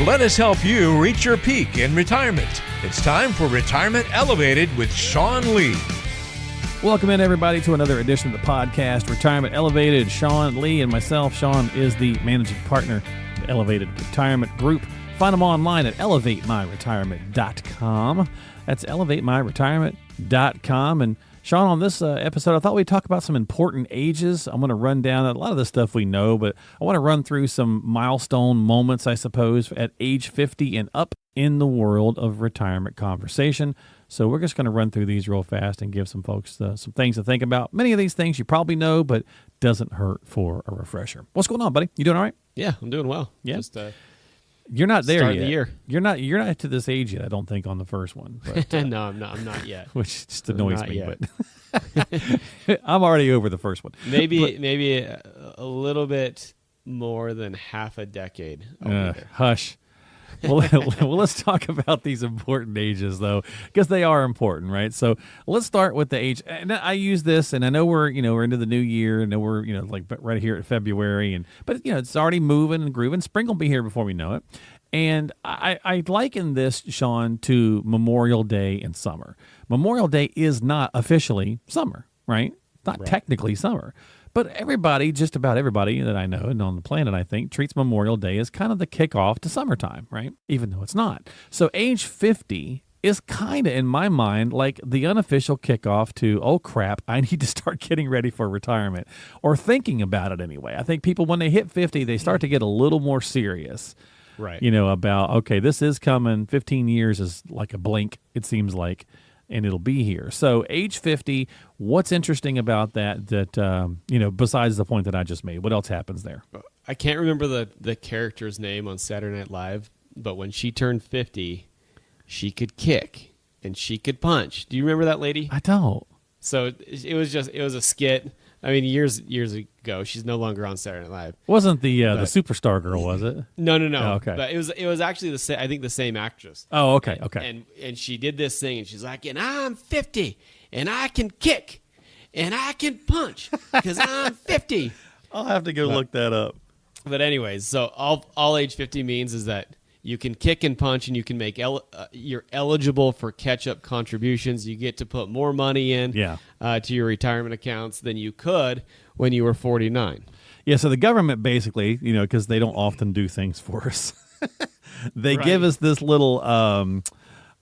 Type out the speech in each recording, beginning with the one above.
Let us help you reach your peak in retirement. It's time for Retirement Elevated with Sean Lee. Welcome in, everybody, to another edition of the podcast, Retirement Elevated. Sean Lee and myself. Sean is the managing partner of the Elevated Retirement Group. Find them online at elevatemyretirement.com. That's elevatemyretirement.com. And Sean, on this episode, I thought we'd talk about some important ages. I'm going to run down a lot of the stuff we know, but I want to run through some milestone moments, I suppose, at age 50 and up in the world of retirement conversation. So we're just going to run through these real fast and give some folks some things to think about. Many of these things you probably know, but doesn't hurt for a refresher. What's going on, buddy? You doing all right? Yeah, I'm doing well. Yeah. Just, you're not there start yet. Of the year. You're not to this age yet, I don't think, on the first one. But, no, I'm not yet. Which just annoys Not me. yet. But I'm already over the first one. Maybe a little bit more than half a decade. Hush. Well, let's talk about these important ages, though, because they are important, right? So let's start with the age. And I use this, and I know we're into the new year, and we're like right here at February, but it's already moving and grooving. Spring will be here before we know it. And I liken this, Sean, to Memorial Day and summer. Memorial Day is not officially summer, right? Not technically summer. But everybody, just about everybody that I know and on the planet, I think, treats Memorial Day as kind of the kickoff to summertime, right? Even though it's not. So age 50 is kind of, in my mind, like the unofficial kickoff to, oh crap, I need to start getting ready for retirement, or thinking about it anyway. I think people, when they hit 50, they start to get a little more serious. Right. About, okay, this is coming. 15 years is like a blink, it seems like, and it'll be here. So age 50, what's interesting about that, besides the point that I just made? What else happens there? I can't remember the character's name on Saturday Night Live, but when she turned 50, she could kick and she could punch. Do you remember that lady? I don't. So it was a skit. I mean, years ago. She's no longer on Saturday Night Live. Wasn't the superstar girl, was it? No. Oh, okay. But it was actually the same actress. Oh, okay. And she did this thing, and she's like, and I'm 50, and I can kick, and I can punch, because I'm 50. I'll have to go look that up. But anyways, so all age 50 means is that you can kick and punch, and you can make you're eligible for catch-up contributions. You get to put more money in to your retirement accounts than you could when you were 49. Yeah, so the government basically, because they don't often do things for us, they give us this little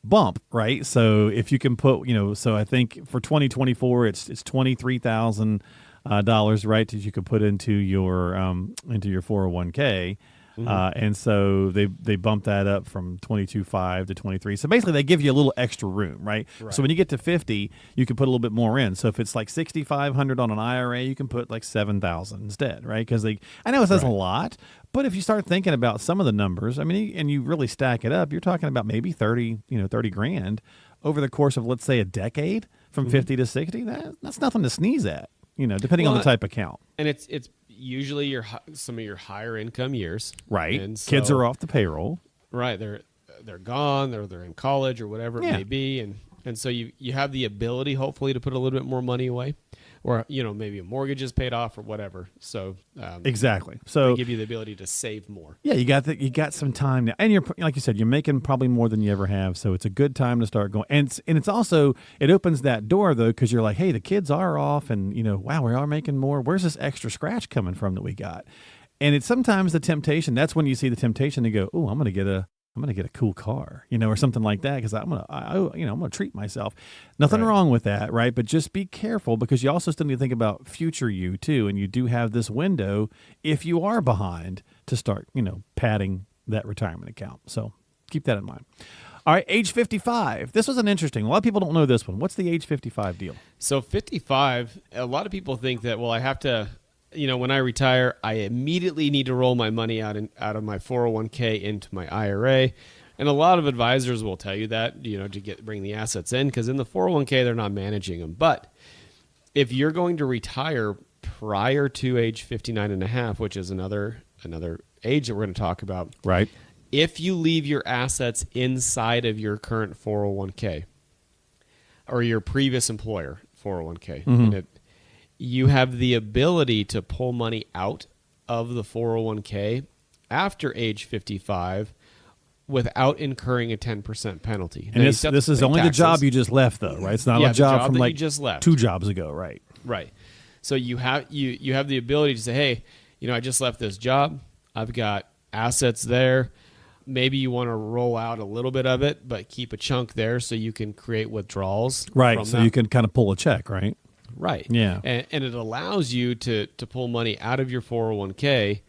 bump, right? So if you can put, so I think for 2024, it's $23,000, right, that you could put into your 401k. And so they bump that up from 22.5 to 23. So basically they give you a little extra room, right? So when you get to 50, you can put a little bit more in. So if it's like $6,500 on an IRA, you can put like $7,000 instead, right? Because I know it says a lot, but if you start thinking about some of the numbers, I mean, and you really stack it up, you're talking about maybe 30 grand over the course of, let's say, a decade from 50 to 60. That's nothing to sneeze at, depending on the type of account. And it's usually some of your higher income years, right? And so, kids are off the payroll, right? They're gone, or they're in college or whatever it may be, and so you have the ability, hopefully, to put a little bit more money away, or maybe a mortgage is paid off or whatever. So exactly. So they give you the ability to save more. Yeah, you got some time now, and you're, like you said, you're making probably more than you ever have. So it's a good time to start going, and it's also, it opens that door though, because you're like, hey, the kids are off, and wow, we are making more. Where's this extra scratch coming from that we got? And it's sometimes the temptation. That's when you see the temptation to go, oh, I'm gonna get a cool car, or something like that, because I'm gonna treat myself. Nothing wrong with that, right? But just be careful, because you also still need to think about future you too, and you do have this window if you are behind to start, padding that retirement account. So keep that in mind. All right, age 55. This was an interesting. A lot of people don't know this one. What's the age 55 deal? So 55. A lot of people think that, well, I have to. When I retire, I immediately need to roll my money out of my 401k into my IRA. And a lot of advisors will tell you that, to bring the assets in, because in the 401k, they're not managing them. But if you're going to retire prior to age 59 and a half, which is another age that we're going to talk about. Right. If you leave your assets inside of your current 401k or your previous employer 401k, and you have the ability to pull money out of the 401k after age 55 without incurring a 10% penalty. And Now, this is only the job you just left, though, right? It's not a job from that like you just left. 2 jobs ago, right? Right. So you have the ability to say, hey, I just left this job. I've got assets there. Maybe you want to roll out a little bit of it, but keep a chunk there so you can create withdrawals. Right. So you can kind of pull a check, right? Right. Yeah. And it allows you to pull money out of your 401k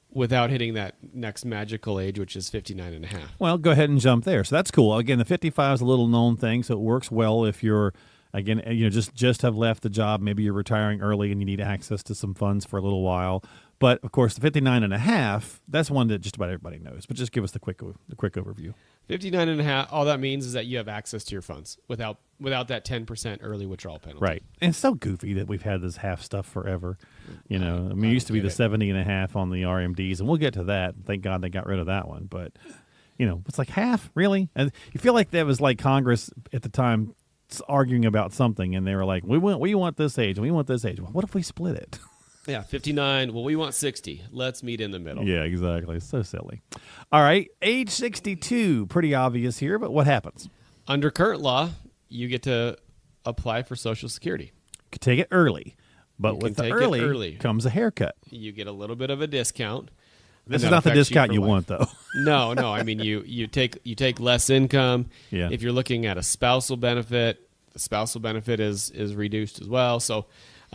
without hitting that next magical age, which is 59 and a half. Well, go ahead and jump there. So that's cool. Again, the 55 is a little known thing, so it works well if you're, again, just have left the job. Maybe you're retiring early and you need access to some funds for a little while. But, of course, the 59 and a half, that's one that just about everybody knows. But just give us the quick overview. 59 and a half, all that means is that you have access to your funds without that 10% early withdrawal penalty. Right. And it's so goofy that we've had this half stuff forever. I mean, it used to be the 70 and a half on the RMDs, and we'll get to that. Thank God they got rid of that one. But, it's like half, really? And you feel like that was like Congress at the time arguing about something, and they were like, we want this age, and we want this age. Well, what if we split it? Yeah, 59. Well, we want 60. Let's meet in the middle. Yeah, exactly. So silly. All right, age 62, pretty obvious here, but what happens? Under current law, you get to apply for Social Security. You can take it early, but with the early comes a haircut. You get a little bit of a discount. This is not the discount you want, though. No. I mean, you take less income. Yeah. If you're looking at a spousal benefit, the spousal benefit is reduced as well. So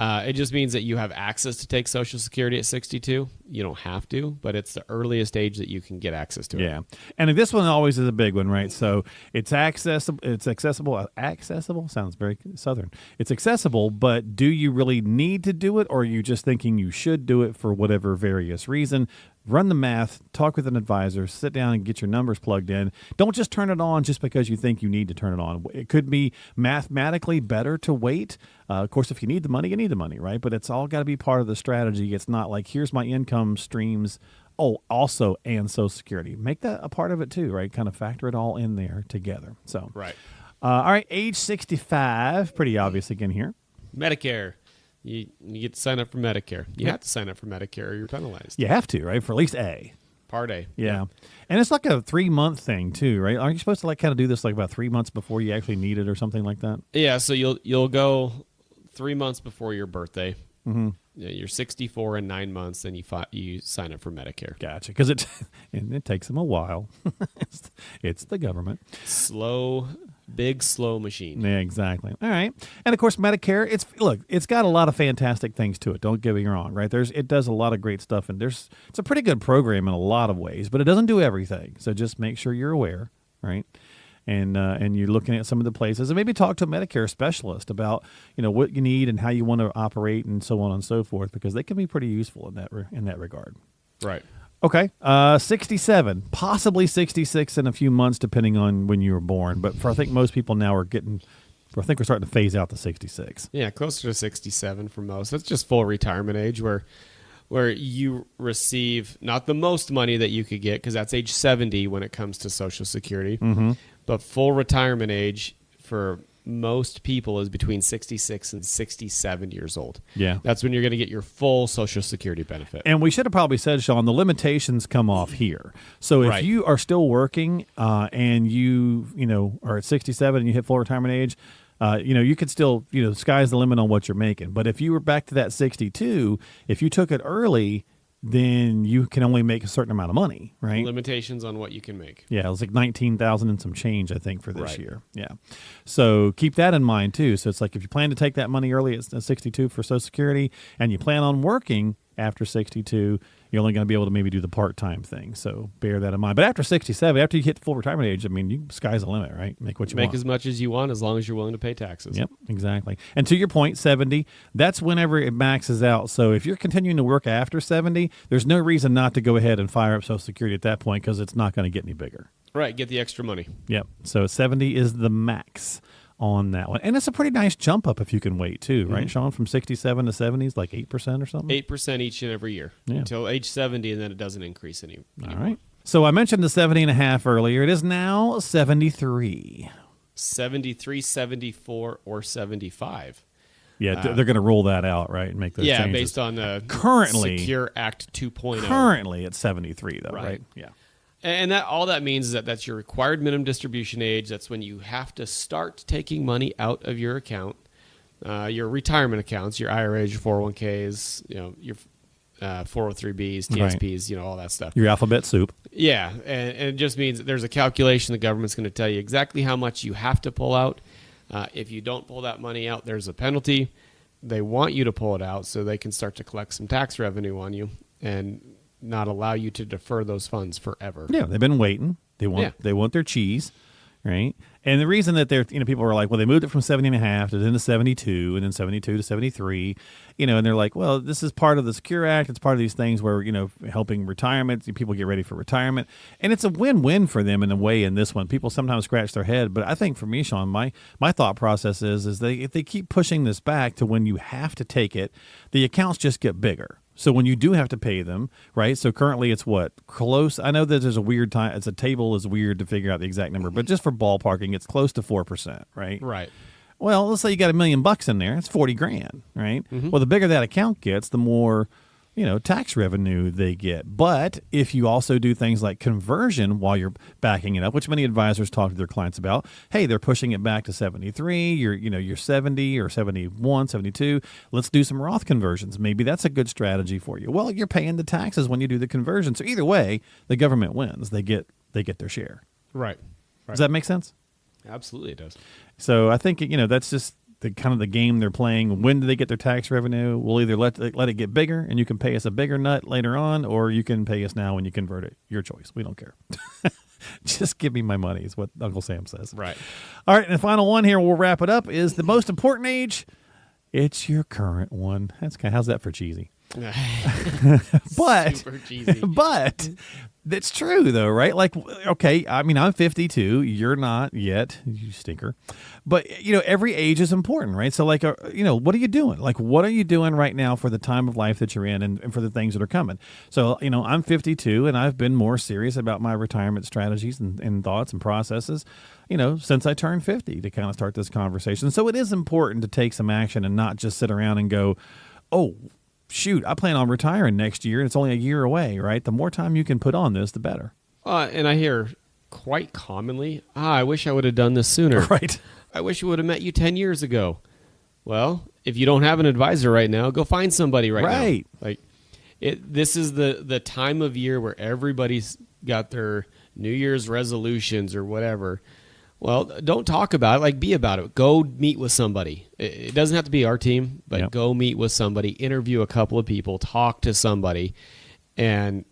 it just means that you have access to take Social Security at 62. You don't have to, but it's the earliest age that you can get access to it. Yeah, and this one always is a big one, right? So it's accessible. It's accessible. Accessible sounds very Southern. It's accessible, but do you really need to do it, or are you just thinking you should do it for whatever various reason? Run the math, talk with an advisor, sit down and get your numbers plugged in. Don't just turn it on just because you think you need to turn it on. It could be mathematically better to wait. Of course, if you need the money, you need the money, right? But it's all got to be part of the strategy. It's not like, here's my income streams, also and Social Security. Make that a part of it too, right? Kind of factor it all in there together. So, right. All right, age 65, pretty obvious again here. Medicare. You get to sign up for Medicare. You have to sign up for Medicare or you're penalized. You have to, right? For at least A. Part A. Yeah. And it's like a 3-month thing too, right? Aren't you supposed to kind of do this about 3 months before you actually need it or something like that? Yeah, so you'll go 3 months before your birthday. Mm-hmm. You're 64 in 9 months, then you sign up for Medicare. Gotcha. Because it takes them a while. it's the government. Big slow machine. Yeah, exactly. All right. And of course, Medicare, it's got a lot of fantastic things to it. Don't get me wrong, right? It does a lot of great stuff, and it's a pretty good program in a lot of ways, but it doesn't do everything. So just make sure you're aware, right? And you're looking at some of the places, and maybe talk to a Medicare specialist about what you need and how you want to operate and so on and so forth, because they can be pretty useful in that regard. Right. Okay, 67, possibly 66 in a few months, depending on when you were born. But I think most people now I think we're starting to phase out the 66. Yeah, closer to 67 for most. That's just full retirement age, where you receive not the most money that you could get, because that's age 70 when it comes to Social Security. Mm-hmm. But full retirement age for most people is between 66 and 67 years old. Yeah. That's when you're going to get your full Social Security benefit. And we should have probably said, Sean, the limitations come off here. So if you are still working and you are at 67 and you hit full retirement age, you could still, sky's the limit on what you're making. But if you were back to that 62, if you took it early, then you can only make a certain amount of money, right? Limitations on what you can make. Yeah, it was like $19,000 and some change, I think, for this year. Yeah. So keep that in mind, too. So it's like if you plan to take that money early at 62 for Social Security and you plan on working after 62, you're only going to be able to maybe do the part-time thing. So bear that in mind. But after 67, after you hit the full retirement age, sky's the limit, right? Make what you want. Make as much as you want as long as you're willing to pay taxes. Yep, exactly. And to your point, 70, that's whenever it maxes out. So if you're continuing to work after 70, there's no reason not to go ahead and fire up Social Security at that point, because it's not going to get any bigger. Right, get the extra money. Yep. So 70 is the max on that one. And it's a pretty nice jump up if you can wait too, right, Sean? From 67 to 70 is like 8% or something? 8% each and every year until age 70, and then it doesn't increase anymore. All right. So I mentioned the 70 and a half earlier. It is now 73. 73, 74, or 75. Yeah, they're going to roll that out, right, and make those changes. Based on the currently Secure Act 2.0. Currently, it's 73, though, right? Yeah. And that all that means is that that's your required minimum distribution age. That's when you have to start taking money out of your account, your retirement accounts, your IRAs, your 401ks, your 403bs, TSPs, all that stuff. Your alphabet soup. Yeah, and it just means that there's a calculation the government's going to tell you exactly how much you have to pull out. If you don't pull that money out, there's a penalty. They want you to pull it out so they can start to collect some tax revenue on you and not allow you to defer those funds forever. Yeah, they've been waiting. They want their cheese, right? And the reason that they're, people are like, well, they moved it from 70.5 to then to 72 and then 72 to 73, and they're like, well, this is part of the Secure Act. It's part of these things where, helping retirement, people get ready for retirement. And it's a win-win for them in a way in this one. People sometimes scratch their head, but I think for me, Sean, my thought process is if they keep pushing this back to when you have to take it, the accounts just get bigger. So when you do have to pay them, right? So currently it's what? Close. I know that there's a weird time. It's a table is weird to figure out the exact number, but just for ballparking, it's close to 4%, right? Right. Well, let's say you got $1 million in there. It's 40 grand, right? Mm-hmm. Well, the bigger that account gets, the more, tax revenue they get. But if you also do things like conversion while you're backing it up, which many advisors talk to their clients about, hey, they're pushing it back to 73, you're 70 or 71, 72. Let's do some Roth conversions. Maybe that's a good strategy for you. Well, you're paying the taxes when you do the conversion. So either way, the government wins. They get their share. Right. Does that make sense? Absolutely it does. So I think, that's just the kind of the game they're playing. When do they get their tax revenue? We'll either let it get bigger and you can pay us a bigger nut later on, or you can pay us now when you convert it. Your choice. We don't care. Just give me my money is what Uncle Sam says. Right. All right. And the final one here, we'll wrap it up, is the most important age. It's your current one. How's that for cheesy? But super cheesy. But that's true though, right? Like, okay, I mean, I'm 52. You're not yet, you stinker. But every age is important, right? So like, what are you doing? Like, what are you doing right now for the time of life that you're in and for the things that are coming? So, I'm 52 and I've been more serious about my retirement strategies and thoughts and processes, since I turned 50 to kind of start this conversation. So it is important to take some action and not just sit around and go, oh, shoot, I plan on retiring next year, and it's only a year away, right? The more time you can put on this, the better. And I hear quite commonly, I wish I would have done this sooner. Right. I wish I would have met you 10 years ago. Well, if you don't have an advisor right now, go find somebody right now. Right. Like, this is the time of year where everybody's got their New Year's resolutions or whatever. Well, don't talk about it. Like, be about it. Go meet with somebody. It doesn't have to be our team, but Go meet with somebody, interview a couple of people, talk to somebody, and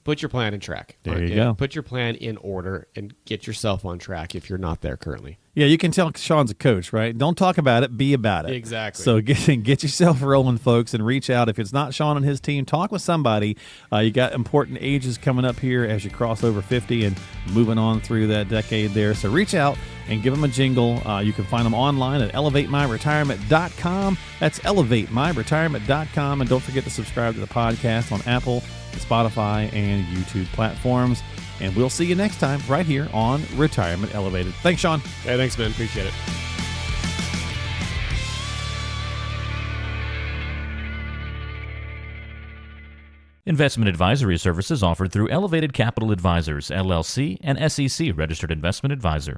put your plan in track. There you go. Put your plan in order and get yourself on track if you're not there currently. Yeah, you can tell Sean's a coach, right? Don't talk about it, be about it. Exactly. So get yourself rolling, folks, and reach out. If it's not Sean and his team, talk with somebody. You got important ages coming up here as you cross over 50 and moving on through that decade there. So reach out and give them a jingle. You can find them online at elevatemyretirement.com. That's elevatemyretirement.com. And don't forget to subscribe to the podcast on Apple, Spotify, and YouTube platforms. And we'll see you next time right here on Retirement Elevated. Thanks, Sean. Hey, thanks, man. Appreciate it. Investment advisory services offered through Elevated Capital Advisors, LLC, and SEC registered investment advisor.